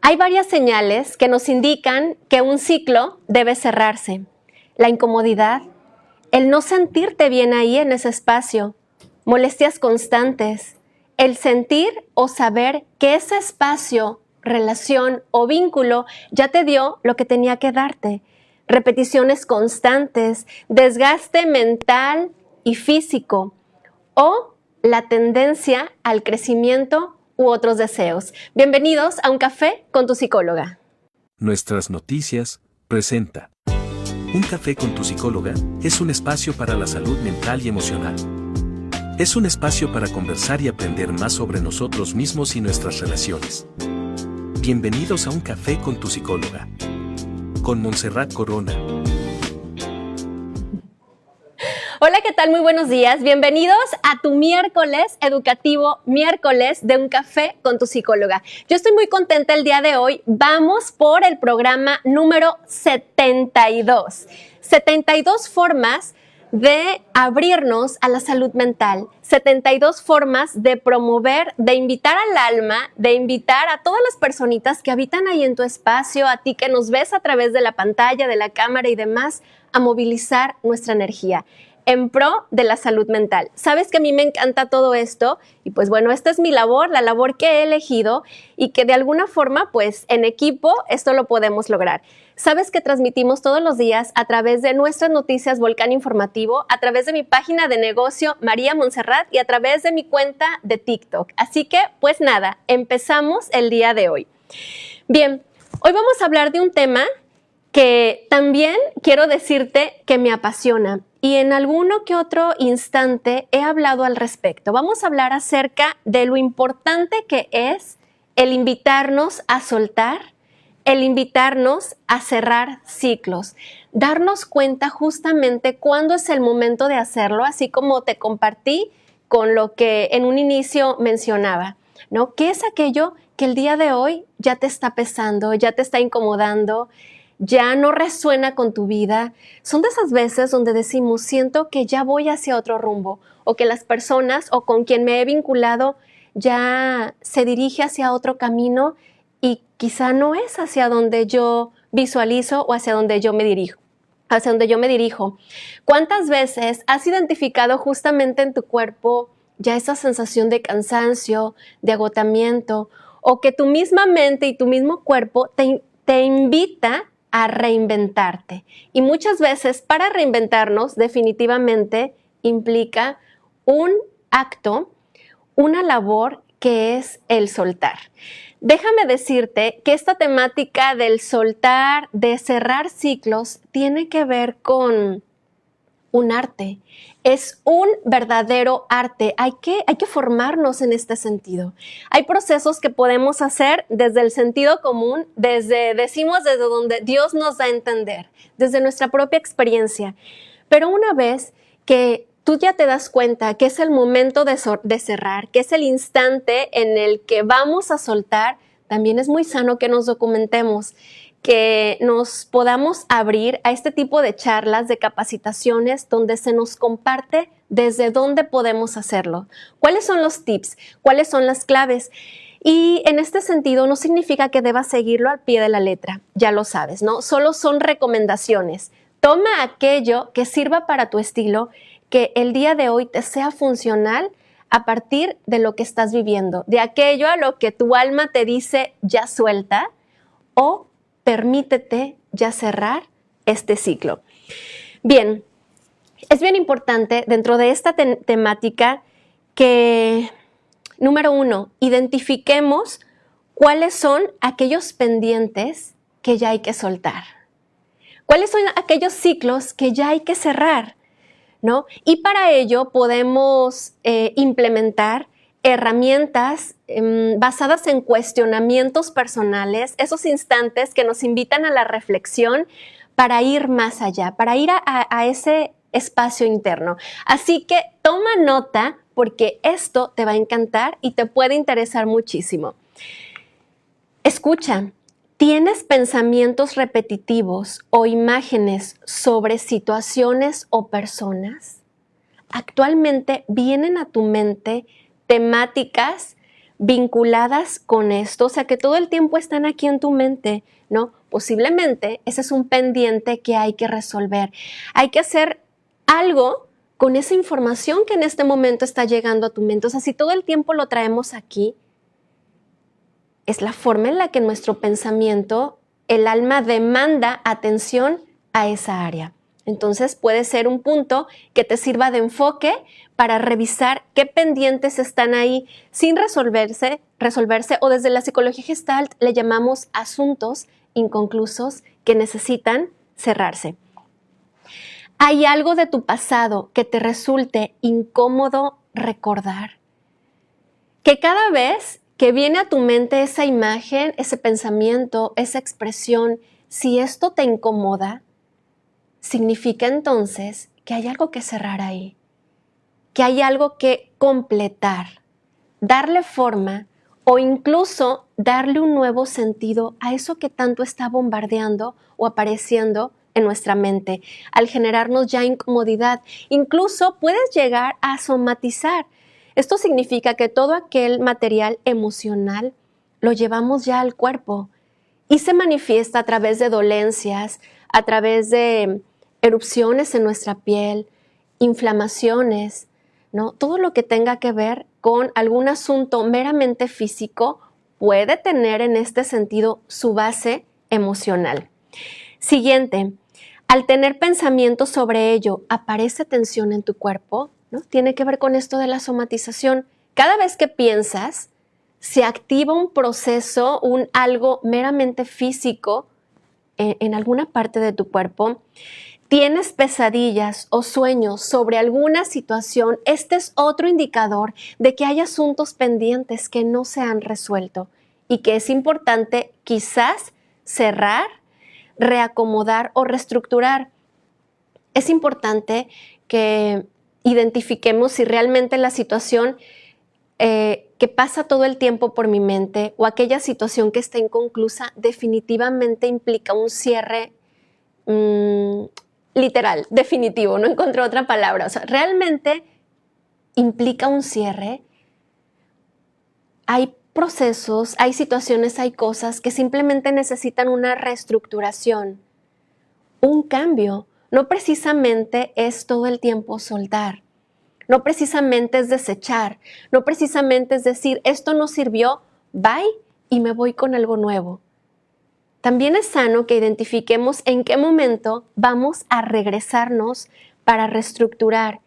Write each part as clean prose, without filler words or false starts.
Hay varias señales que nos indican que un ciclo debe cerrarse. La incomodidad, el no sentirte bien ahí en ese espacio, molestias constantes, el sentir o saber que ese espacio, relación o vínculo ya te dio lo que tenía que darte, repeticiones constantes, desgaste mental y físico o la tendencia al crecimiento u otros deseos. Bienvenidos a Un Café con tu psicóloga. Nuestras Noticias presenta Un Café con tu psicóloga es un espacio para la salud mental y emocional. Es un espacio para conversar y aprender más sobre nosotros mismos y nuestras relaciones. Bienvenidos a Un Café con tu psicóloga. Con Montserrat Corona. Hola, ¿qué tal? Muy buenos días. Bienvenidos a tu miércoles educativo, miércoles de Un Café con tu psicóloga. Yo estoy muy contenta el día de hoy. Vamos por el programa número 72. 72 formas de abrirnos a la salud mental, 72 formas de promover, de invitar al alma, de invitar a todas las personitas que habitan ahí en tu espacio, a ti que nos ves a través de la pantalla, de la cámara y demás, a movilizar nuestra energía en pro de la salud mental. Sabes que a mí me encanta todo esto y pues bueno, esta es mi labor, la labor que he elegido y que de alguna forma pues en equipo esto lo podemos lograr. Sabes que transmitimos todos los días a través de nuestras noticias Volcán Informativo, a través de mi página de negocio María Montserrat y a través de mi cuenta de TikTok. Así que pues nada, empezamos el día de hoy. Bien, hoy vamos a hablar de un tema que también quiero decirte que me apasiona y en alguno que otro instante he hablado al respecto. Vamos a hablar acerca de lo importante que es el invitarnos a soltar, el invitarnos a cerrar ciclos, darnos cuenta justamente cuándo es el momento de hacerlo, así como te compartí con lo que en un inicio mencionaba, ¿no? ¿Qué es aquello que el día de hoy ya te está pesando, ya te está incomodando, ya no resuena con tu vida? Son de esas veces donde decimos, siento que ya voy hacia otro rumbo, o que las personas o con quien me he vinculado ya se dirige hacia otro camino y quizá no es hacia donde yo visualizo o hacia donde yo me dirijo. Hacia donde yo me dirijo. ¿Cuántas veces has identificado justamente en tu cuerpo ya esa sensación de cansancio, de agotamiento, o que tu misma mente y tu mismo cuerpo te invita a reinventarte? Y muchas veces para reinventarnos definitivamente implica un acto, una labor que es el soltar. Déjame decirte que esta temática del soltar, de cerrar ciclos, tiene que ver con un arte. Es un verdadero arte. Hay que formarnos en este sentido. Hay procesos que podemos hacer desde el sentido común, desde donde Dios nos da a entender, desde nuestra propia experiencia. Pero una vez que tú ya te das cuenta que es el momento de cerrar, que es el instante en el que vamos a soltar, también es muy sano que nos documentemos, que nos podamos abrir a este tipo de charlas, de capacitaciones, donde se nos comparte desde dónde podemos hacerlo. ¿Cuáles son los tips? ¿Cuáles son las claves? Y en este sentido no significa que debas seguirlo al pie de la letra, ya lo sabes, ¿no? Solo son recomendaciones. Toma aquello que sirva para tu estilo, que el día de hoy te sea funcional a partir de lo que estás viviendo, de aquello a lo que tu alma te dice ya suelta o permítete ya cerrar este ciclo. Bien, es bien importante dentro de esta temática que, número uno, identifiquemos cuáles son aquellos pendientes que ya hay que soltar. ¿Cuáles son aquellos ciclos que ya hay que cerrar? ¿No? Y para ello podemos implementar herramientas basadas en cuestionamientos personales, esos instantes que nos invitan a la reflexión para ir más allá, para ir a ese espacio interno. Así que toma nota porque esto te va a encantar y te puede interesar muchísimo. Escucha. ¿Tienes pensamientos repetitivos o imágenes sobre situaciones o personas? Actualmente vienen a tu mente temáticas, vinculadas con esto, o sea, que todo el tiempo están aquí en tu mente, ¿no? Posiblemente ese es un pendiente que hay que resolver. Hay que hacer algo con esa información que en este momento está llegando a tu mente. O sea, si todo el tiempo lo traemos aquí, es la forma en la que nuestro pensamiento, el alma demanda atención a esa área. Entonces puede ser un punto que te sirva de enfoque para revisar qué pendientes están ahí sin resolverse o desde la psicología Gestalt le llamamos asuntos inconclusos que necesitan cerrarse. ¿Hay algo de tu pasado que te resulte incómodo recordar? Que cada vez que viene a tu mente esa imagen, ese pensamiento, esa expresión, si esto te incomoda, significa entonces que hay algo que cerrar ahí, que hay algo que completar, darle forma o incluso darle un nuevo sentido a eso que tanto está bombardeando o apareciendo en nuestra mente, al generarnos ya incomodidad. Incluso puedes llegar a somatizar. Esto significa que todo aquel material emocional lo llevamos ya al cuerpo y se manifiesta a través de dolencias, a través de erupciones en nuestra piel, inflamaciones, ¿no? Todo lo que tenga que ver con algún asunto meramente físico puede tener en este sentido su base emocional. Siguiente, al tener pensamientos sobre ello, ¿aparece tensión en tu cuerpo? ¿No? Tiene que ver con esto de la somatización. Cada vez que piensas, se activa un proceso, algo meramente físico en alguna parte de tu cuerpo. ¿Tienes pesadillas o sueños sobre alguna situación? Este es otro indicador de que hay asuntos pendientes que no se han resuelto y que es importante quizás cerrar, reacomodar o reestructurar. Es importante que identifiquemos si realmente la situación que pasa todo el tiempo por mi mente o aquella situación que está inconclusa definitivamente implica un cierre literal, definitivo, no encontré otra palabra. O sea, realmente implica un cierre. Hay procesos, hay situaciones, hay cosas que simplemente necesitan una reestructuración, un cambio. No precisamente es todo el tiempo soltar, no precisamente es desechar, no precisamente es decir, esto no sirvió, bye, y me voy con algo nuevo. También es sano que identifiquemos en qué momento vamos a regresarnos para reestructurar.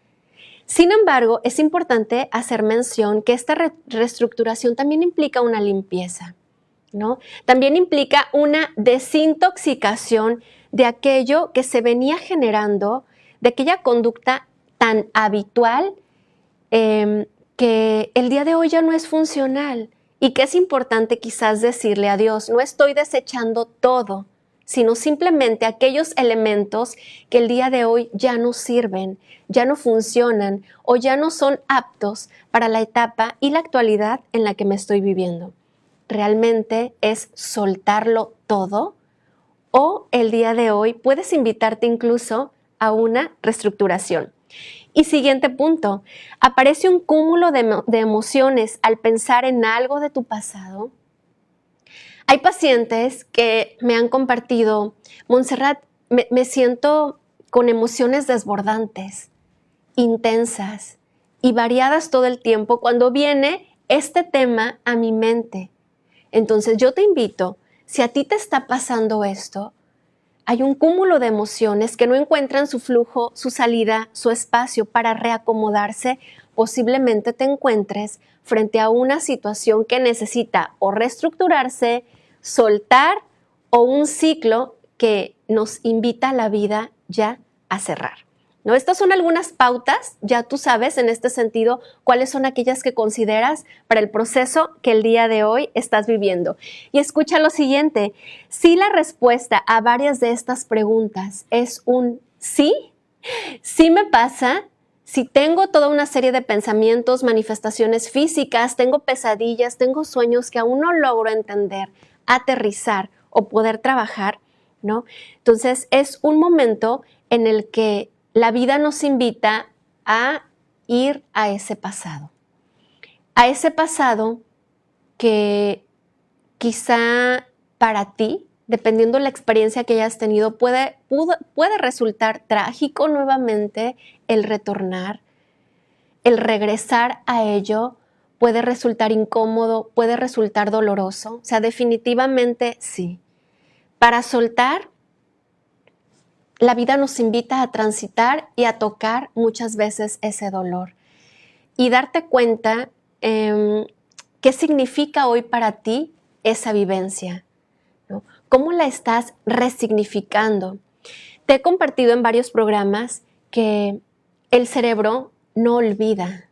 Sin embargo, es importante hacer mención que esta reestructuración también implica una limpieza, ¿no? También implica una desintoxicación de aquello que se venía generando, de aquella conducta tan habitual que el día de hoy ya no es funcional. Y que es importante quizás decirle a Dios, no estoy desechando todo, sino simplemente aquellos elementos que el día de hoy ya no sirven, ya no funcionan o ya no son aptos para la etapa y la actualidad en la que me estoy viviendo. ¿Realmente es soltarlo todo? O el día de hoy puedes invitarte incluso a una reestructuración. Y siguiente punto, ¿aparece un cúmulo de emociones al pensar en algo de tu pasado? Hay pacientes que me han compartido, Montserrat, me siento con emociones desbordantes, intensas y variadas todo el tiempo cuando viene este tema a mi mente. Entonces yo te invito, si a ti te está pasando esto, hay un cúmulo de emociones que no encuentran su flujo, su salida, su espacio para reacomodarse. Posiblemente te encuentres frente a una situación que necesita o reestructurarse, soltar o un ciclo que nos invita a la vida ya a cerrar, ¿no? Estas son algunas pautas, ya tú sabes en este sentido cuáles son aquellas que consideras para el proceso que el día de hoy estás viviendo. Y escucha lo siguiente, si la respuesta a varias de estas preguntas es un sí, sí me pasa, si tengo toda una serie de pensamientos, manifestaciones físicas, tengo pesadillas, tengo sueños que aún no logro entender, aterrizar o poder trabajar, ¿no? Entonces es un momento en el que la vida nos invita a ir a ese pasado que quizá para ti, dependiendo de la experiencia que hayas tenido, puede resultar trágico nuevamente el retornar, el regresar a ello, puede resultar incómodo, puede resultar doloroso. O sea, definitivamente sí. Para soltar, la vida nos invita a transitar y a tocar muchas veces ese dolor y darte cuenta qué significa hoy para ti esa vivencia, ¿no? ¿Cómo la estás resignificando? Te he compartido en varios programas que el cerebro no olvida.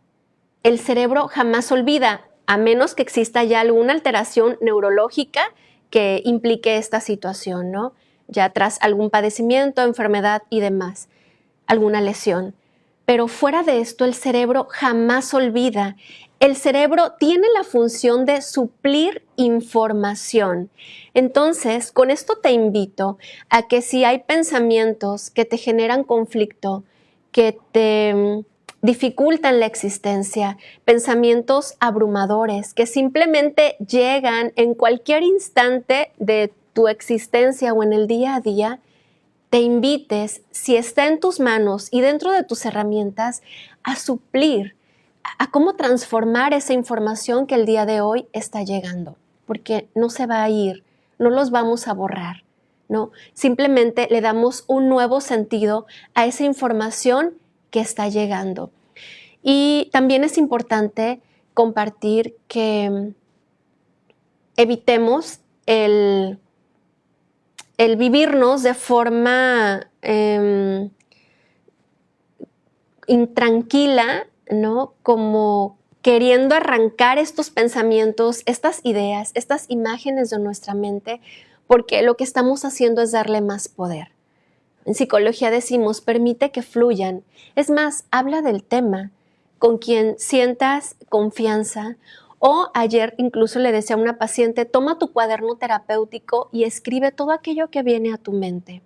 El cerebro jamás olvida, a menos que exista ya alguna alteración neurológica que implique esta situación, ¿no? Ya tras algún padecimiento, enfermedad y demás, alguna lesión. Pero fuera de esto, el cerebro jamás olvida. El cerebro tiene la función de suplir información. Entonces, con esto te invito a que si hay pensamientos que te generan conflicto, que te dificultan la existencia, pensamientos abrumadores que simplemente llegan en cualquier instante de tu existencia o en el día a día, te invites, si está en tus manos y dentro de tus herramientas, a suplir, a cómo transformar esa información que el día de hoy está llegando, porque no se va a ir, no los vamos a borrar, ¿no? Simplemente le damos un nuevo sentido a esa información que está llegando. Y también es importante compartir que evitemos el vivirnos de forma intranquila, ¿no? Como queriendo arrancar estos pensamientos, estas ideas, estas imágenes de nuestra mente, porque lo que estamos haciendo es darle más poder. En psicología decimos, permite que fluyan. Es más, habla del tema con quien sientas confianza. O ayer incluso le decía a una paciente, toma tu cuaderno terapéutico y escribe todo aquello que viene a tu mente.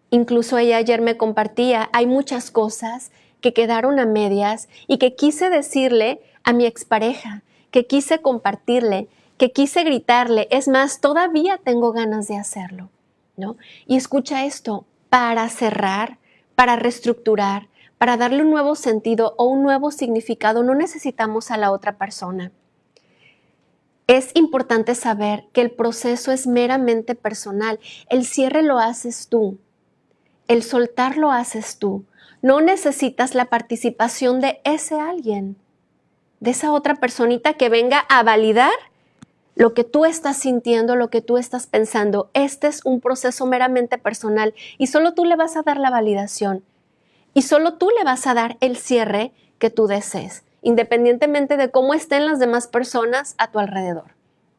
Incluso ella ayer me compartía, hay muchas cosas que quedaron a medias y que quise decirle a mi expareja, que quise compartirle, que quise gritarle. Es más, todavía tengo ganas de hacerlo, ¿no? Y escucha esto, para cerrar, para reestructurar, para darle un nuevo sentido o un nuevo significado, no necesitamos a la otra persona. Es importante saber que el proceso es meramente personal. El cierre lo haces tú. El soltar lo haces tú. No necesitas la participación de ese alguien, de esa otra personita que venga a validar lo que tú estás sintiendo, lo que tú estás pensando. Este es un proceso meramente personal y solo tú le vas a dar la validación. Y solo tú le vas a dar el cierre que tú desees, independientemente de cómo estén las demás personas a tu alrededor.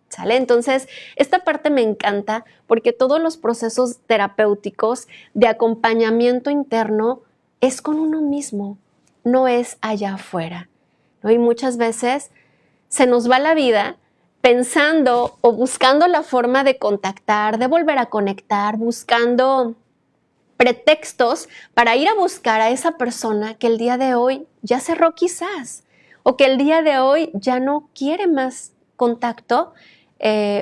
¿Sale? Entonces, esta parte me encanta porque todos los procesos terapéuticos de acompañamiento interno es con uno mismo, no es allá afuera, ¿no? Y muchas veces se nos va la vida pensando o buscando la forma de contactar, de volver a conectar, buscando pretextos para ir a buscar a esa persona que el día de hoy ya cerró quizás, o que el día de hoy ya no quiere más contacto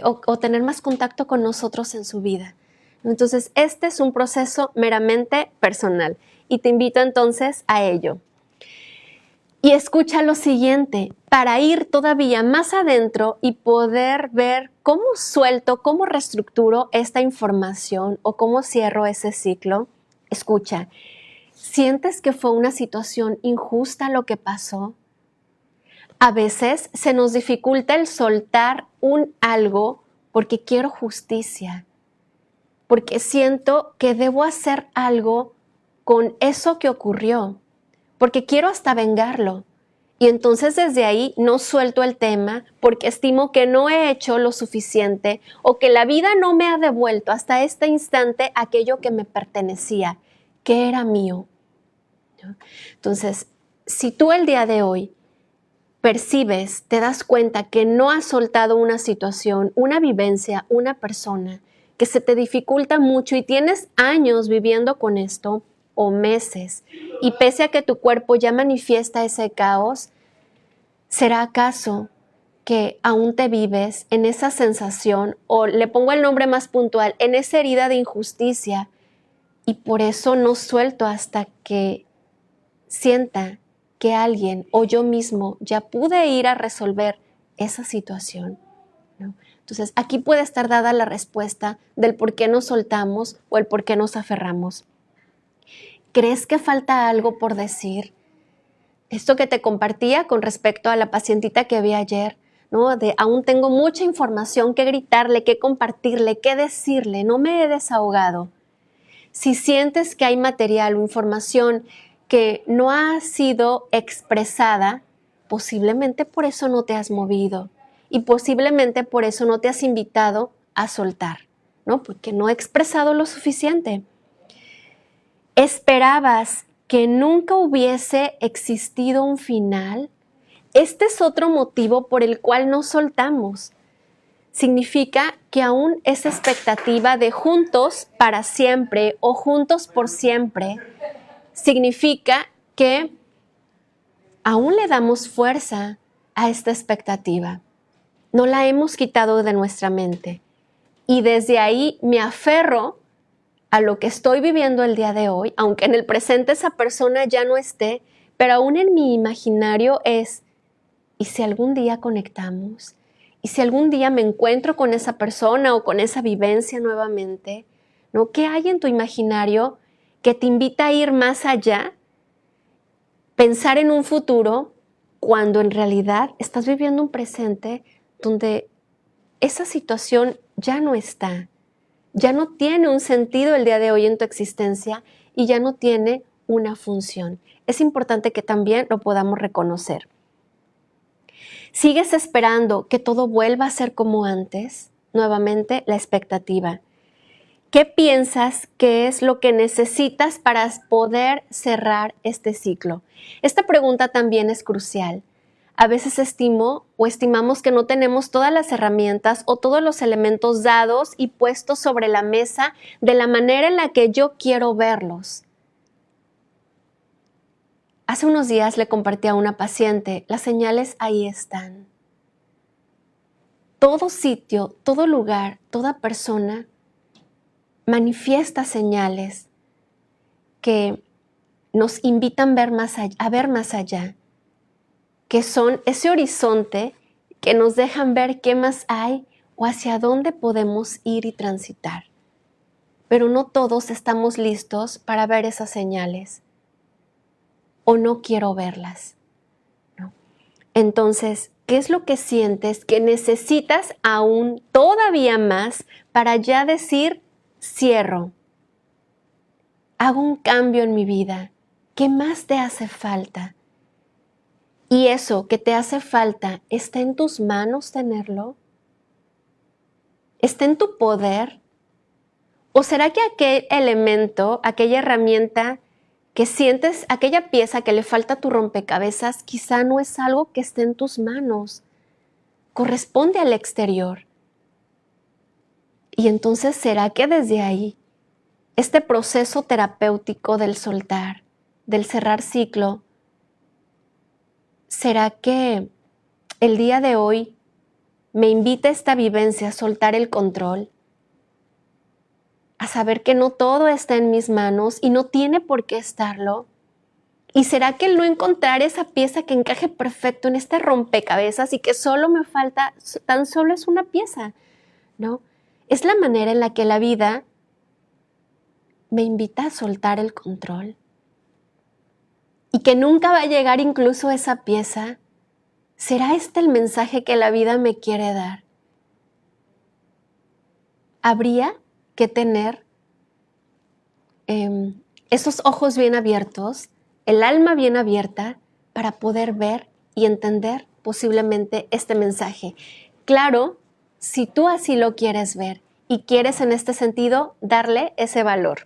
o tener más contacto con nosotros en su vida. Entonces, este es un proceso meramente personal y te invito entonces a ello. Y escucha lo siguiente, para ir todavía más adentro y poder ver cómo suelto, cómo reestructuro esta información o cómo cierro ese ciclo. Escucha, ¿sientes que fue una situación injusta lo que pasó? A veces se nos dificulta el soltar un algo porque quiero justicia, porque siento que debo hacer algo con eso que ocurrió, porque quiero hasta vengarlo. Y entonces desde ahí no suelto el tema porque estimo que no he hecho lo suficiente o que la vida no me ha devuelto hasta este instante aquello que me pertenecía, que era mío, ¿no? Entonces, si tú el día de hoy percibes, te das cuenta que no has soltado una situación, una vivencia, una persona, que se te dificulta mucho y tienes años viviendo con esto, o meses, y pese a que tu cuerpo ya manifiesta ese caos, ¿será acaso que aún te vives en esa sensación, o le pongo el nombre más puntual, en esa herida de injusticia, y por eso no suelto hasta que sienta que alguien o yo mismo ya pude ir a resolver esa situación, ¿no? Entonces, aquí puede estar dada la respuesta del por qué nos soltamos o el por qué nos aferramos. ¿Crees que falta algo por decir? Esto que te compartía con respecto a la pacientita que vi ayer, ¿no? De aún tengo mucha información que gritarle, que compartirle, que decirle, no me he desahogado. Si sientes que hay material o información que no ha sido expresada, posiblemente por eso no te has movido y posiblemente por eso no te has invitado a soltar, ¿no? Porque no he expresado lo suficiente. ¿Esperabas que nunca hubiese existido un final? Este es otro motivo por el cual no soltamos. Significa que aún esa expectativa de juntos para siempre o juntos por siempre, significa que aún le damos fuerza a esta expectativa. No la hemos quitado de nuestra mente. Y desde ahí me aferro a lo que estoy viviendo el día de hoy, aunque en el presente esa persona ya no esté, pero aún en mi imaginario es, ¿y si algún día conectamos? ¿Y si algún día me encuentro con esa persona o con esa vivencia nuevamente? ¿No? ¿Qué hay en tu imaginario que te invita a ir más allá? Pensar en un futuro cuando en realidad estás viviendo un presente donde esa situación ya no está, ya no tiene un sentido el día de hoy en tu existencia y ya no tiene una función. Es importante que también lo podamos reconocer. ¿Sigues esperando que todo vuelva a ser como antes? Nuevamente, la expectativa. ¿Qué piensas que es lo que necesitas para poder cerrar este ciclo? Esta pregunta también es crucial. A veces estimamos que no tenemos todas las herramientas o todos los elementos dados y puestos sobre la mesa de la manera en la que yo quiero verlos. Hace unos días le compartí a una paciente, las señales ahí están. Todo sitio, todo lugar, toda persona manifiesta señales que nos invitan a ver más allá, que son ese horizonte que nos dejan ver qué más hay o hacia dónde podemos ir y transitar. Pero no todos estamos listos para ver esas señales o no quiero verlas, ¿no? Entonces, ¿qué es lo que sientes que necesitas aún todavía más para ya decir cierro? Hago un cambio en mi vida. ¿Qué más te hace falta? ¿Y eso que te hace falta está en tus manos tenerlo? ¿Está en tu poder? ¿O será que aquel elemento, aquella herramienta que sientes, aquella pieza que le falta a tu rompecabezas, quizá no es algo que esté en tus manos? Corresponde al exterior. Y entonces, ¿será que desde ahí, este proceso terapéutico del soltar, del cerrar ciclo, será que el día de hoy me invita esta vivencia a soltar el control, a saber que no todo está en mis manos y no tiene por qué estarlo? ¿Y será que el no encontrar esa pieza que encaje perfecto en este rompecabezas y que solo me falta, tan solo es una pieza, ¿no? Es la manera en la que la vida me invita a soltar el control y que nunca va a llegar incluso esa pieza. ¿Será este el mensaje que la vida me quiere dar? Habría que tener esos ojos bien abiertos, el alma bien abierta para poder ver y entender posiblemente este mensaje. Claro, si tú así lo quieres ver y quieres en este sentido darle ese valor.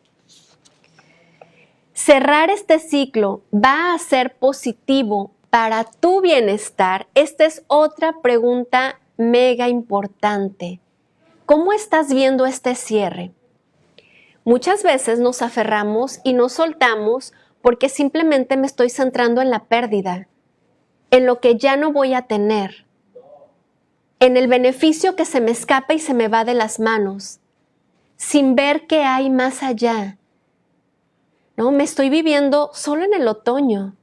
¿Cerrar este ciclo va a ser positivo para tu bienestar? Esta es otra pregunta mega importante. ¿Cómo estás viendo este cierre? Muchas veces nos aferramos y nos soltamos porque simplemente me estoy centrando en la pérdida, en lo que ya no voy a tener. en el beneficio que se me escapa y se me va de las manos, sin ver qué hay más allá. ¿No? Me estoy viviendo solo en el otoño,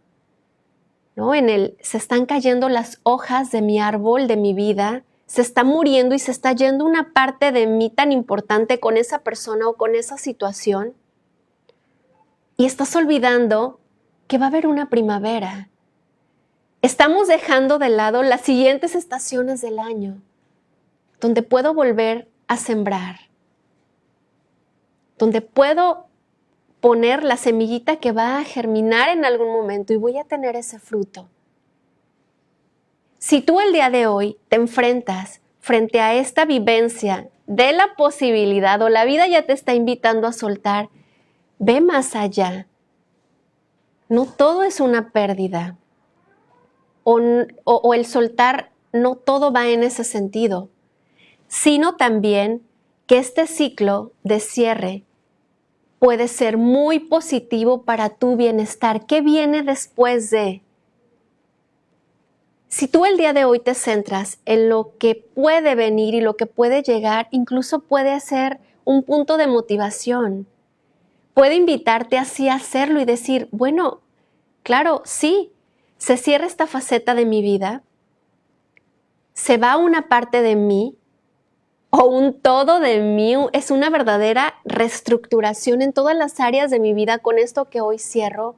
¿no? Se están cayendo las hojas de mi árbol, de mi vida, se está muriendo y se está yendo una parte de mí tan importante con esa persona o con esa situación. Y estás olvidando que va a haber una primavera. Estamos dejando de lado las siguientes estaciones del año, donde puedo volver a sembrar, donde puedo poner la semillita que va a germinar en algún momento y voy a tener ese fruto. Si tú el día de hoy te enfrentas frente a esta vivencia de la posibilidad o la vida ya te está invitando a soltar, ve más allá. No todo es una pérdida. O el soltar, no todo va en ese sentido, sino también que este ciclo de cierre puede ser muy positivo para tu bienestar. ¿Qué viene después de? Si tú el día de hoy te centras en lo que puede venir y lo que puede llegar, incluso puede ser un punto de motivación. Puede invitarte así a hacerlo y decir, bueno, claro, sí, se cierra esta faceta de mi vida, se va una parte de mí o un todo de mí, es una verdadera reestructuración en todas las áreas de mi vida con esto que hoy cierro.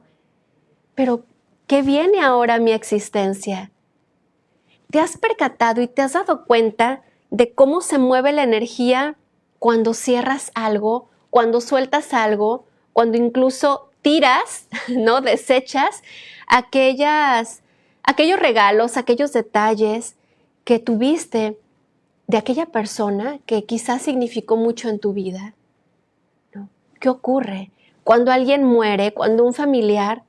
Pero, ¿qué viene ahora a mi existencia? ¿Te has percatado y te has dado cuenta de cómo se mueve la energía cuando cierras algo, cuando sueltas algo, cuando incluso tiras, ¿no? Desechas aquellos regalos, aquellos detalles que tuviste de aquella persona que quizás significó mucho en tu vida, ¿no? ¿Qué ocurre? Cuando alguien muere, cuando un familiar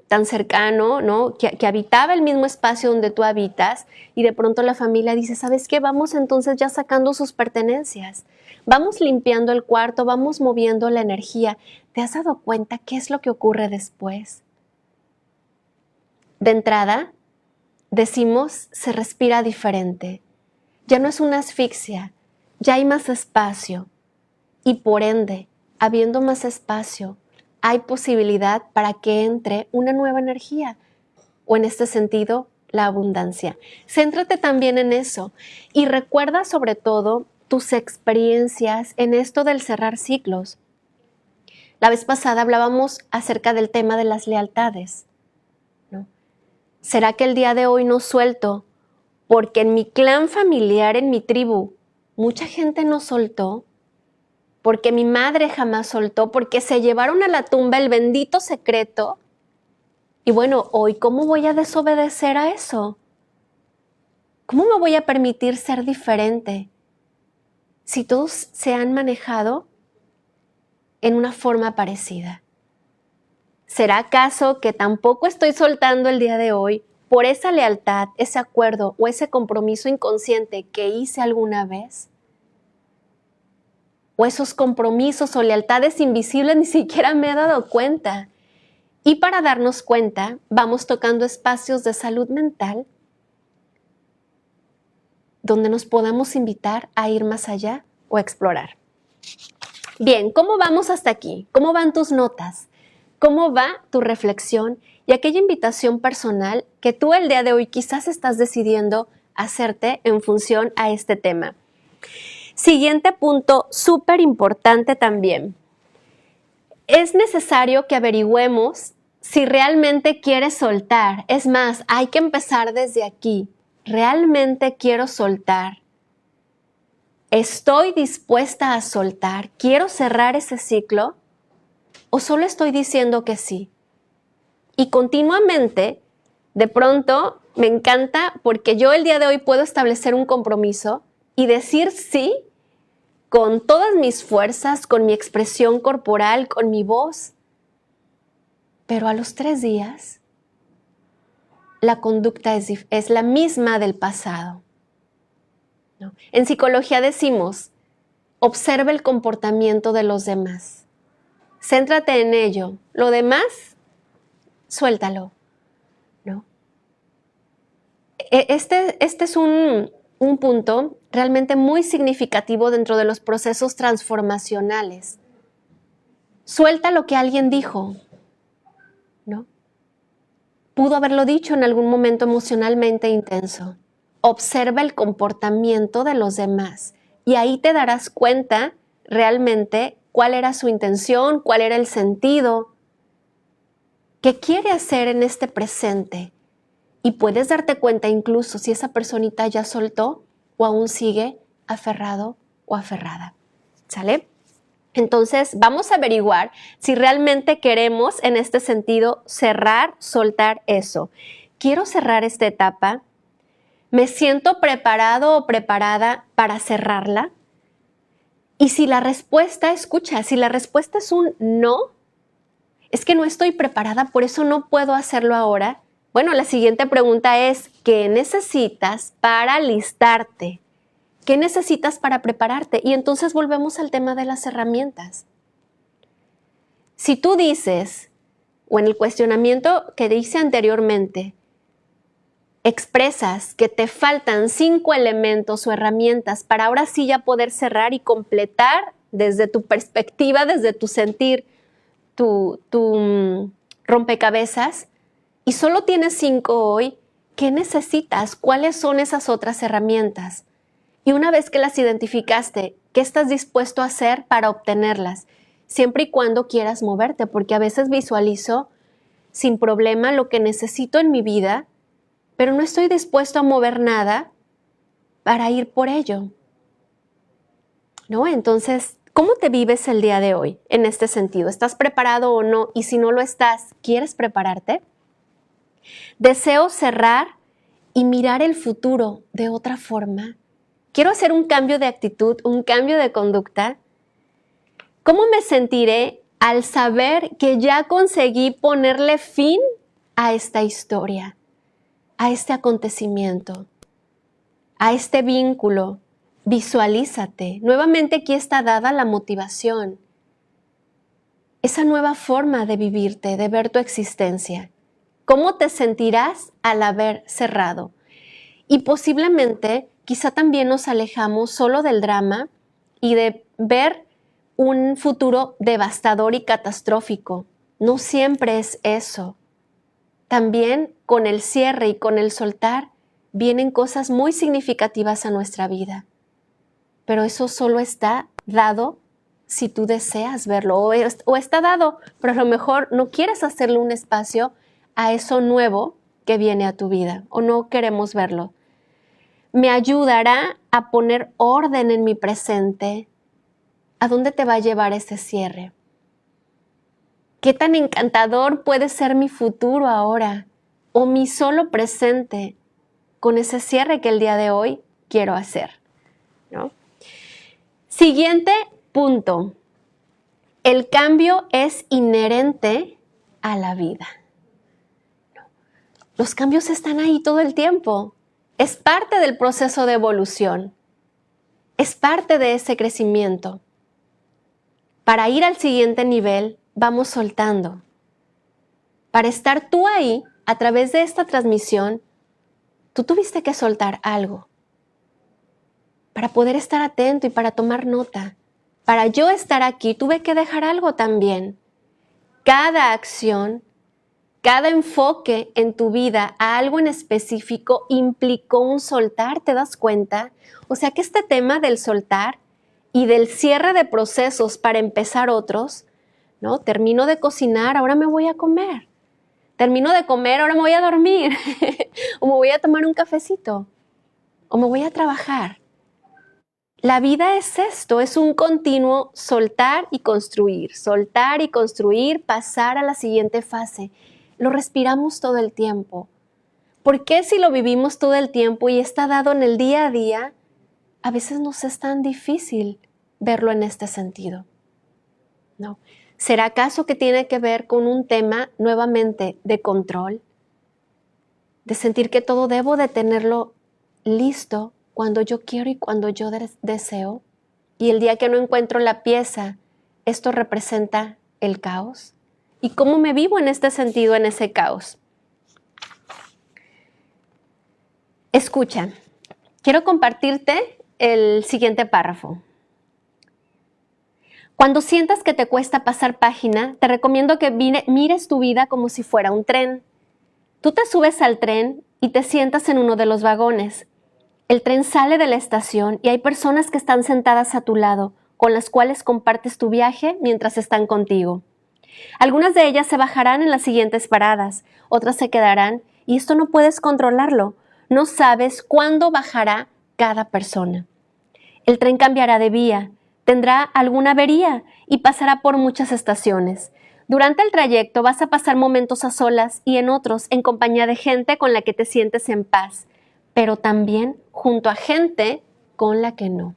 tan cercano, ¿no? que habitaba el mismo espacio donde tú habitas y de pronto la familia dice, ¿sabes qué? Vamos entonces ya sacando sus pertenencias, vamos limpiando el cuarto, vamos moviendo la energía. ¿Te has dado cuenta qué es lo que ocurre después? De entrada, decimos, se respira diferente. Ya no es una asfixia, ya hay más espacio y por ende, habiendo más espacio, hay posibilidad para que entre una nueva energía o en este sentido, la abundancia. Céntrate también en eso y recuerda sobre todo tus experiencias en esto del cerrar ciclos. La vez pasada hablábamos acerca del tema de las lealtades, ¿no? ¿Será que el día de hoy no suelto porque en mi clan familiar, en mi tribu, mucha gente no soltó? Porque mi madre jamás soltó, porque se llevaron a la tumba el bendito secreto. Y bueno, hoy, ¿cómo voy a desobedecer a eso? ¿Cómo me voy a permitir ser diferente si todos se han manejado en una forma parecida? ¿Será acaso que tampoco estoy soltando el día de hoy por esa lealtad, ese acuerdo o ese compromiso inconsciente que hice alguna vez? O esos compromisos o lealtades invisibles ni siquiera me he dado cuenta. Y para darnos cuenta, vamos tocando espacios de salud mental donde nos podamos invitar a ir más allá o explorar. Bien, ¿cómo vamos hasta aquí? ¿Cómo van tus notas? ¿Cómo va tu reflexión y aquella invitación personal que tú el día de hoy quizás estás decidiendo hacerte en función a este tema? Siguiente punto, súper importante también. Es necesario que averigüemos si realmente quieres soltar. Es más, hay que empezar desde aquí. ¿Realmente quiero soltar? ¿Estoy dispuesta a soltar? ¿Quiero cerrar ese ciclo? ¿O solo estoy diciendo que sí? Y continuamente, de pronto, me encanta porque yo el día de hoy puedo establecer un compromiso y decir sí con todas mis fuerzas, con mi expresión corporal, con mi voz. Pero a los 3 días, la conducta es la misma del pasado, ¿no? En psicología decimos, observa el comportamiento de los demás. Céntrate en ello. Lo demás, suéltalo, ¿no? Este es un un punto realmente muy significativo dentro de los procesos transformacionales. Suelta lo que alguien dijo, ¿no? Pudo haberlo dicho en algún momento emocionalmente intenso. Observa el comportamiento de los demás y ahí te darás cuenta realmente cuál era su intención, cuál era el sentido, qué quiere hacer en este presente. Y puedes darte cuenta incluso si esa personita ya soltó o aún sigue aferrado o aferrada. ¿Sale? Entonces vamos a averiguar si realmente queremos en este sentido cerrar, soltar eso. ¿Quiero cerrar esta etapa? ¿Me siento preparado o preparada para cerrarla? Y si la respuesta, escucha, si la respuesta es un no, es que no estoy preparada, por eso no puedo hacerlo ahora. Bueno, la siguiente pregunta es, ¿qué necesitas para alistarte? ¿Qué necesitas para prepararte? Y entonces volvemos al tema de las herramientas. Si tú dices, o en el cuestionamiento que hice anteriormente, expresas que te faltan 5 elementos o herramientas para ahora sí ya poder cerrar y completar desde tu perspectiva, desde tu sentir, tu rompecabezas, y solo tienes 5 hoy, ¿qué necesitas? ¿Cuáles son esas otras herramientas? Y una vez que las identificaste, ¿qué estás dispuesto a hacer para obtenerlas? Siempre y cuando quieras moverte, porque a veces visualizo sin problema lo que necesito en mi vida, pero no estoy dispuesto a mover nada para ir por ello, ¿no? Entonces, ¿cómo te vives el día de hoy en este sentido? ¿Estás preparado o no? Y si no lo estás, ¿quieres prepararte? Deseo cerrar y mirar el futuro de otra forma. Quiero hacer un cambio de actitud, un cambio de conducta. ¿Cómo me sentiré al saber que ya conseguí ponerle fin a esta historia, a este acontecimiento, a este vínculo? Visualízate. Nuevamente aquí está dada la motivación. Esa nueva forma de vivirte, de ver tu existencia. ¿Cómo te sentirás al haber cerrado? Y posiblemente, quizá también nos alejamos solo del drama y de ver un futuro devastador y catastrófico. No siempre es eso. También con el cierre y con el soltar vienen cosas muy significativas a nuestra vida. Pero eso solo está dado si tú deseas verlo, o está dado, pero a lo mejor no quieres hacerle un espacio a eso nuevo que viene a tu vida, o no queremos verlo. Me ayudará a poner orden en mi presente. ¿A dónde te va a llevar ese cierre? ¿Qué tan encantador puede ser mi futuro ahora o mi solo presente con ese cierre que el día de hoy quiero hacer, ¿no? Siguiente punto. El cambio es inherente a la vida. Los cambios están ahí todo el tiempo. Es parte del proceso de evolución. Es parte de ese crecimiento. Para ir al siguiente nivel, vamos soltando. Para estar tú ahí, a través de esta transmisión, tú tuviste que soltar algo. Para poder estar atento y para tomar nota. Para yo estar aquí, tuve que dejar algo también. Cada acción, cada enfoque en tu vida a algo en específico implicó un soltar, ¿te das cuenta? O sea que este tema del soltar y del cierre de procesos para empezar otros, ¿no? Termino de cocinar, ahora me voy a comer. Termino de comer, ahora me voy a dormir. O me voy a tomar un cafecito. O me voy a trabajar. La vida es esto, es un continuo soltar y construir, pasar a la siguiente fase. Lo respiramos todo el tiempo. ¿Por qué si lo vivimos todo el tiempo y está dado en el día a día, a veces nos es tan difícil verlo en este sentido? ¿No? ¿Será acaso que tiene que ver con un tema nuevamente de control? De sentir que todo debo de tenerlo listo cuando yo quiero y cuando yo deseo. Y el día que no encuentro la pieza, esto representa el caos. ¿Y cómo me vivo en este sentido, en ese caos? Escucha, quiero compartirte el siguiente párrafo. Cuando sientas que te cuesta pasar página, te recomiendo que mires tu vida como si fuera un tren. Tú te subes al tren y te sientas en uno de los vagones. El tren sale de la estación y hay personas que están sentadas a tu lado, con las cuales compartes tu viaje mientras están contigo. Algunas de ellas se bajarán en las siguientes paradas, otras se quedarán y esto no puedes controlarlo. No sabes cuándo bajará cada persona. El tren cambiará de vía, tendrá alguna avería y pasará por muchas estaciones. Durante el trayecto vas a pasar momentos a solas y en otros en compañía de gente con la que te sientes en paz, pero también junto a gente con la que no.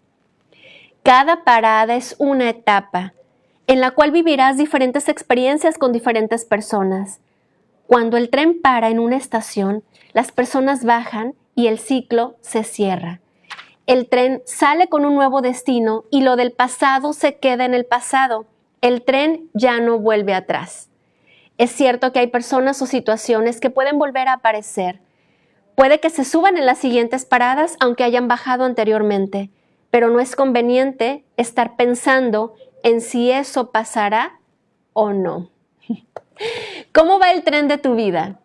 Cada parada es una etapa en la cual vivirás diferentes experiencias con diferentes personas. Cuando el tren para en una estación, las personas bajan y el ciclo se cierra. El tren sale con un nuevo destino y lo del pasado se queda en el pasado. El tren ya no vuelve atrás. Es cierto que hay personas o situaciones que pueden volver a aparecer. Puede que se suban en las siguientes paradas aunque hayan bajado anteriormente, pero no es conveniente estar pensando en si eso pasará o no. ¿Cómo va el tren de tu vida?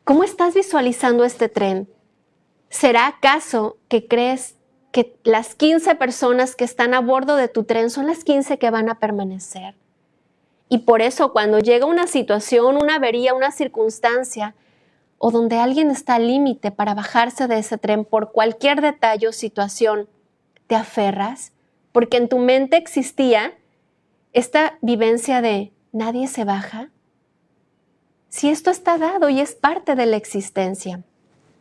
¿Cómo estás visualizando este tren? ¿Será acaso que crees que las 15 personas que están a bordo de tu tren son las 15 que van a permanecer? Y por eso cuando llega una situación, una avería, una circunstancia, o donde alguien está al límite para bajarse de ese tren por cualquier detalle o situación, te aferras, porque en tu mente existía esta vivencia de nadie se baja. Si esto está dado y es parte de la existencia.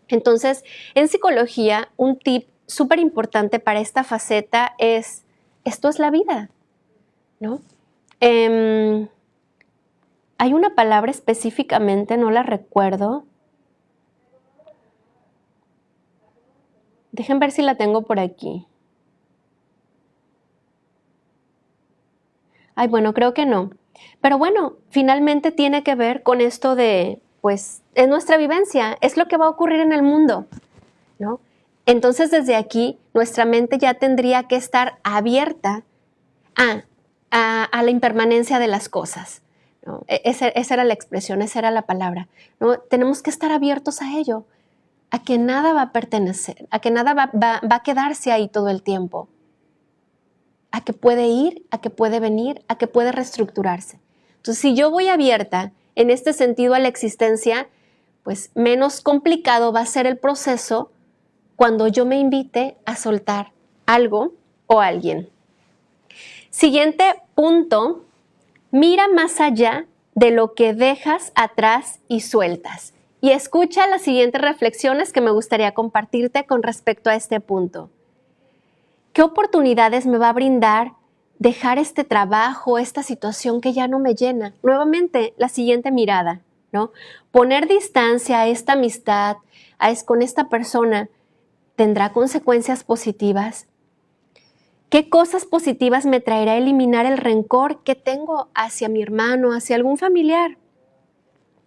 Entonces, en psicología, un tip súper importante para esta faceta es, esto es la vida, ¿no? Hay una palabra específicamente, no la recuerdo. Dejen ver si la tengo por aquí. Ay, bueno, creo que no. Pero bueno, finalmente tiene que ver con esto de, pues, es nuestra vivencia, es lo que va a ocurrir en el mundo, ¿no? Entonces, desde aquí, nuestra mente ya tendría que estar abierta a la impermanencia de las cosas, ¿no? Esa era la expresión, esa era la palabra, ¿no? Tenemos que estar abiertos a ello, a que nada va a pertenecer, a que nada va a quedarse ahí todo el tiempo, a que puede ir, a que puede venir, a que puede reestructurarse. Entonces, si yo voy abierta en este sentido a la existencia, pues menos complicado va a ser el proceso cuando yo me invite a soltar algo o alguien. Siguiente punto, mira más allá de lo que dejas atrás y sueltas. Y escucha las siguientes reflexiones que me gustaría compartirte con respecto a este punto. ¿Qué oportunidades me va a brindar dejar este trabajo, esta situación que ya no me llena? Nuevamente, la siguiente mirada, ¿no? Poner distancia a esta amistad, con esta persona, ¿tendrá consecuencias positivas? ¿Qué cosas positivas me traerá eliminar el rencor que tengo hacia mi hermano, hacia algún familiar?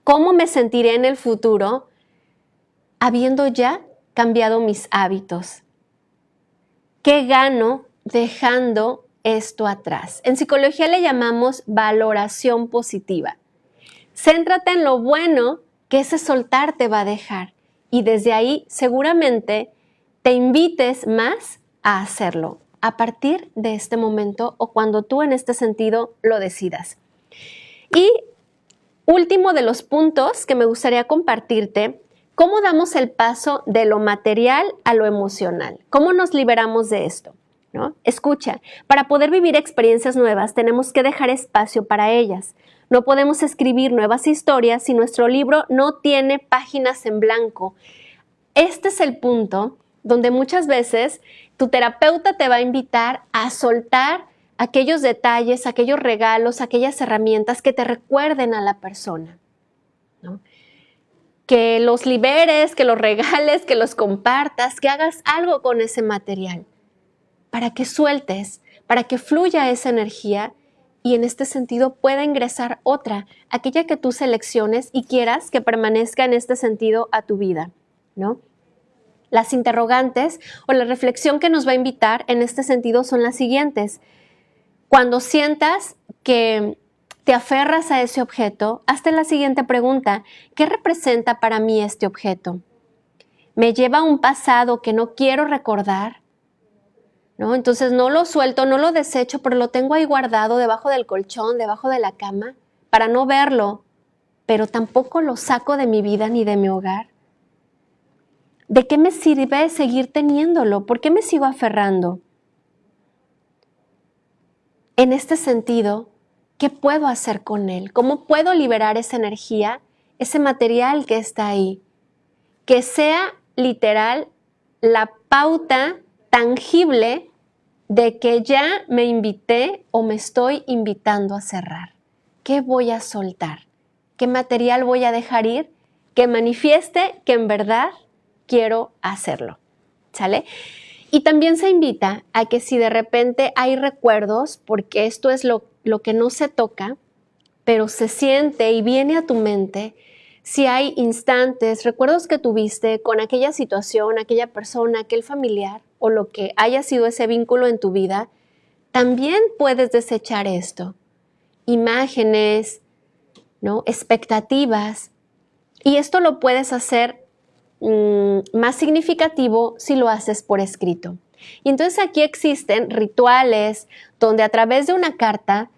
¿Cómo me sentiré en el futuro habiendo ya cambiado mis hábitos? ¿Qué gano dejando esto atrás? En psicología le llamamos valoración positiva. Céntrate en lo bueno que ese soltar te va a dejar y desde ahí seguramente te invites más a hacerlo a partir de este momento o cuando tú en este sentido lo decidas. Y último de los puntos que me gustaría compartirte, ¿cómo damos el paso de lo material a lo emocional? ¿Cómo nos liberamos de esto? ¿No? Escucha, para poder vivir experiencias nuevas tenemos que dejar espacio para ellas. No podemos escribir nuevas historias si nuestro libro no tiene páginas en blanco. Este es el punto donde muchas veces tu terapeuta te va a invitar a soltar aquellos detalles, aquellos regalos, aquellas herramientas que te recuerden a la persona, ¿no? Que los liberes, que los regales, que los compartas, que hagas algo con ese material para que sueltes, para que fluya esa energía y en este sentido pueda ingresar otra, aquella que tú selecciones y quieras que permanezca en este sentido a tu vida, ¿no? Las interrogantes o la reflexión que nos va a invitar en este sentido son las siguientes. Cuando sientas que te aferras a ese objeto, hazte la siguiente pregunta. ¿Qué representa para mí este objeto? ¿Me lleva a un pasado que no quiero recordar? ¿No? Entonces no lo suelto, no lo desecho, pero lo tengo ahí guardado debajo del colchón, debajo de la cama, para no verlo, pero tampoco lo saco de mi vida ni de mi hogar. ¿De qué me sirve seguir teniéndolo? ¿Por qué me sigo aferrando? En este sentido, ¿qué puedo hacer con él? ¿Cómo puedo liberar esa energía, ese material que está ahí? Que sea literal la pauta tangible de que ya me invité o me estoy invitando a cerrar. ¿Qué voy a soltar? ¿Qué material voy a dejar ir? Que manifieste que en verdad quiero hacerlo. ¿Sale? Y también se invita a que si de repente hay recuerdos, porque esto es lo que no se toca, pero se siente y viene a tu mente, si hay instantes, recuerdos que tuviste con aquella situación, aquella persona, aquel familiar o lo que haya sido ese vínculo en tu vida, también puedes desechar esto. Imágenes, ¿no? Expectativas. Y esto lo puedes hacer más significativo si lo haces por escrito. Y entonces aquí existen rituales donde a través de una carta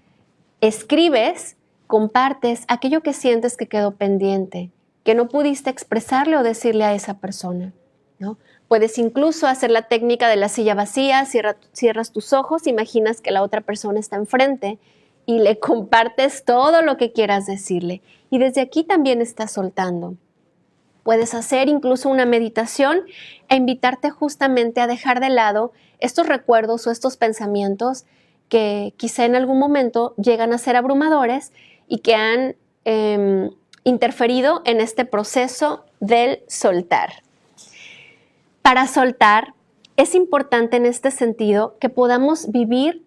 escribes, compartes aquello que sientes que quedó pendiente, que no pudiste expresarle o decirle a esa persona, ¿no? Puedes incluso hacer la técnica de la silla vacía, cierras tus ojos, imaginas que la otra persona está enfrente y le compartes todo lo que quieras decirle. Y desde aquí también estás soltando. Puedes hacer incluso una meditación e invitarte justamente a dejar de lado estos recuerdos o estos pensamientos que quizá en algún momento llegan a ser abrumadores y que han interferido en este proceso del soltar. Para soltar, es importante en este sentido que podamos vivir,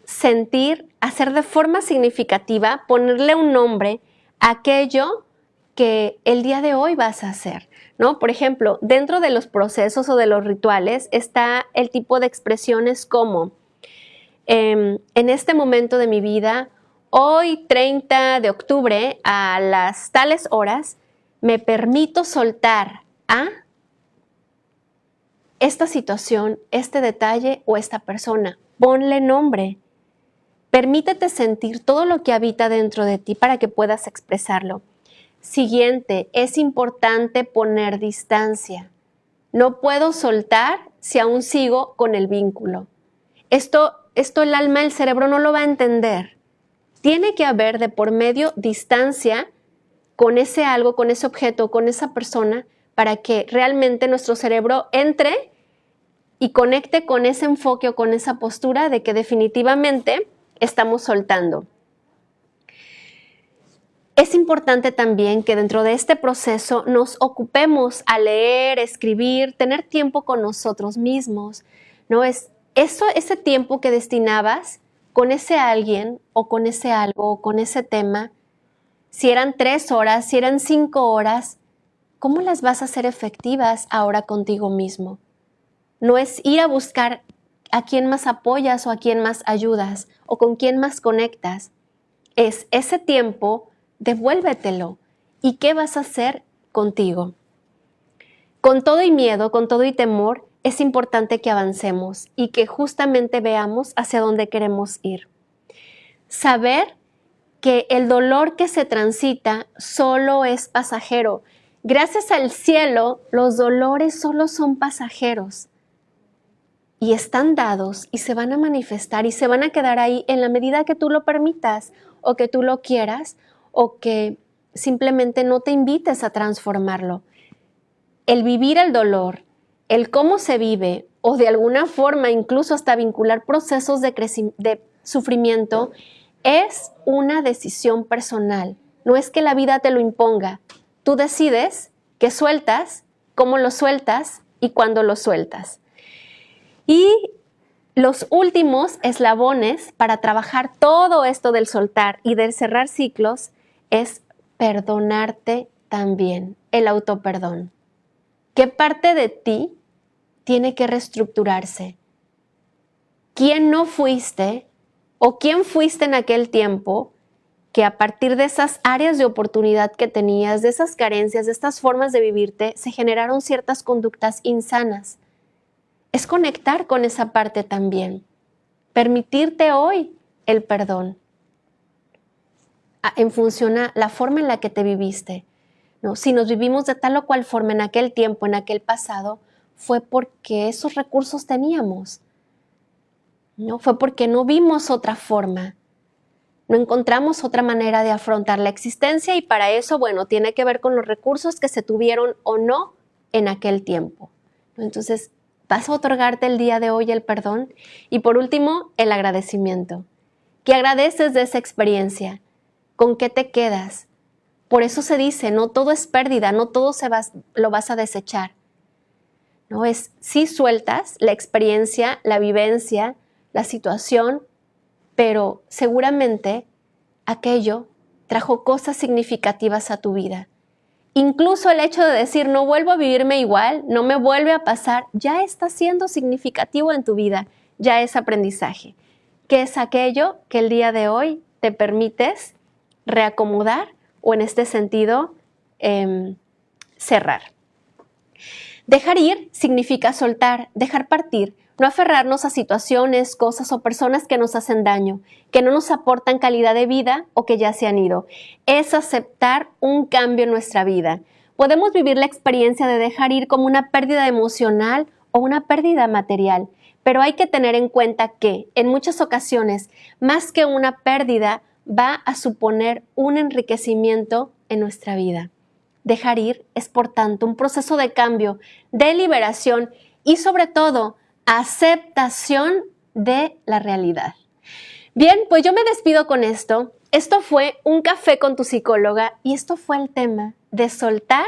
sentir, hacer de forma significativa, ponerle un nombre a aquello que el día de hoy vas a hacer, ¿no? Por ejemplo, dentro de los procesos o de los rituales está el tipo de expresiones como en este momento de mi vida, hoy 30 de octubre a las tales horas, me permito soltar a esta situación, este detalle o esta persona. Ponle nombre. Permítete sentir todo lo que habita dentro de ti para que puedas expresarlo. Siguiente, es importante poner distancia. No puedo soltar si aún sigo con el vínculo. Esto el alma, el cerebro no lo va a entender. Tiene que haber de por medio distancia con ese algo, con ese objeto, con esa persona, para que realmente nuestro cerebro entre y conecte con ese enfoque o con esa postura de que definitivamente estamos soltando. Es importante también que dentro de este proceso nos ocupemos a leer, escribir, tener tiempo con nosotros mismos, ¿no? Ese tiempo que destinabas con ese alguien o con ese algo o con ese tema, si eran 3 horas, si eran 5 horas, ¿cómo las vas a hacer efectivas ahora contigo mismo? No es ir a buscar a quién más apoyas o a quién más ayudas o con quién más conectas. Es ese tiempo, devuélvetelo. ¿Y qué vas a hacer contigo? Con todo y miedo, con todo y temor, es importante que avancemos y que justamente veamos hacia dónde queremos ir. Saber que el dolor que se transita solo es pasajero. Gracias al cielo, los dolores solo son pasajeros y están dados y se van a manifestar y se van a quedar ahí en la medida que tú lo permitas o que tú lo quieras o que simplemente no te invites a transformarlo. El vivir el dolor, el cómo se vive o de alguna forma incluso hasta vincular procesos de sufrimiento es una decisión personal. No es que la vida te lo imponga. Tú decides qué sueltas, cómo lo sueltas y cuándo lo sueltas. Y los últimos eslabones para trabajar todo esto del soltar y del cerrar ciclos es perdonarte también, el autoperdón. ¿Qué parte de ti tiene que reestructurarse? ¿Quién no fuiste o quién fuiste en aquel tiempo que a partir de esas áreas de oportunidad que tenías, de esas carencias, de estas formas de vivirte, se generaron ciertas conductas insanas? Es conectar con esa parte también. Permitirte hoy el perdón en función a la forma en la que te viviste, ¿no? Si nos vivimos de tal o cual forma en aquel tiempo, en aquel pasado, fue porque esos recursos teníamos, ¿no? Fue porque no vimos otra forma, no encontramos otra manera de afrontar la existencia y para eso, bueno, tiene que ver con los recursos que se tuvieron o no en aquel tiempo. Entonces, vas a otorgarte el día de hoy el perdón y por último, el agradecimiento. ¿Qué agradeces de esa experiencia? ¿Con qué te quedas? Por eso se dice, no todo es pérdida, no todo lo vas a desechar. No es, sí sueltas la experiencia, la vivencia, la situación, pero seguramente aquello trajo cosas significativas a tu vida. Incluso el hecho de decir, no vuelvo a vivirme igual, no me vuelve a pasar, ya está siendo significativo en tu vida, ya es aprendizaje. ¿Qué es aquello que el día de hoy te permites reacomodar o en este sentido cerrar? Dejar ir significa soltar, dejar partir, no aferrarnos a situaciones, cosas o personas que nos hacen daño, que no nos aportan calidad de vida o que ya se han ido. Es aceptar un cambio en nuestra vida. Podemos vivir la experiencia de dejar ir como una pérdida emocional o una pérdida material, pero hay que tener en cuenta que en muchas ocasiones, más que una pérdida, va a suponer un enriquecimiento en nuestra vida. Dejar ir es, por tanto, un proceso de cambio, de liberación y, sobre todo, aceptación de la realidad. Bien, pues yo me despido con esto. Esto fue Un Café con tu Psicóloga y esto fue el tema de soltar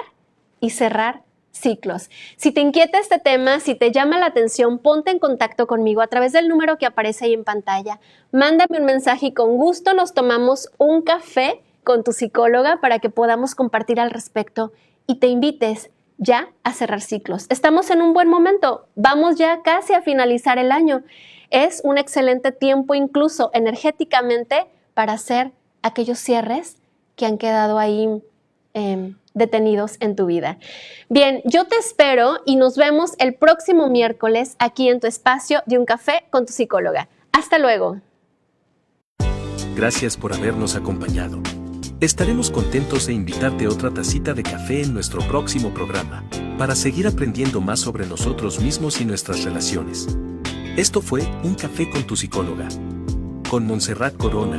y cerrar ciclos. Si te inquieta este tema, si te llama la atención, ponte en contacto conmigo a través del número que aparece ahí en pantalla. Mándame un mensaje y con gusto nos tomamos un café con tu psicóloga para que podamos compartir al respecto y te invites ya a cerrar ciclos. Estamos en un buen momento, vamos ya casi a finalizar el año. Es un excelente tiempo incluso energéticamente para hacer aquellos cierres que han quedado ahí detenidos en tu vida. Bien, yo te espero y nos vemos el próximo miércoles aquí en tu espacio de Un Café con tu Psicóloga. Hasta luego. Gracias por habernos acompañado. Estaremos contentos de invitarte otra tacita de café en nuestro próximo programa, para seguir aprendiendo más sobre nosotros mismos y nuestras relaciones. Esto fue Un Café con tu Psicóloga, con Montserrat Corona.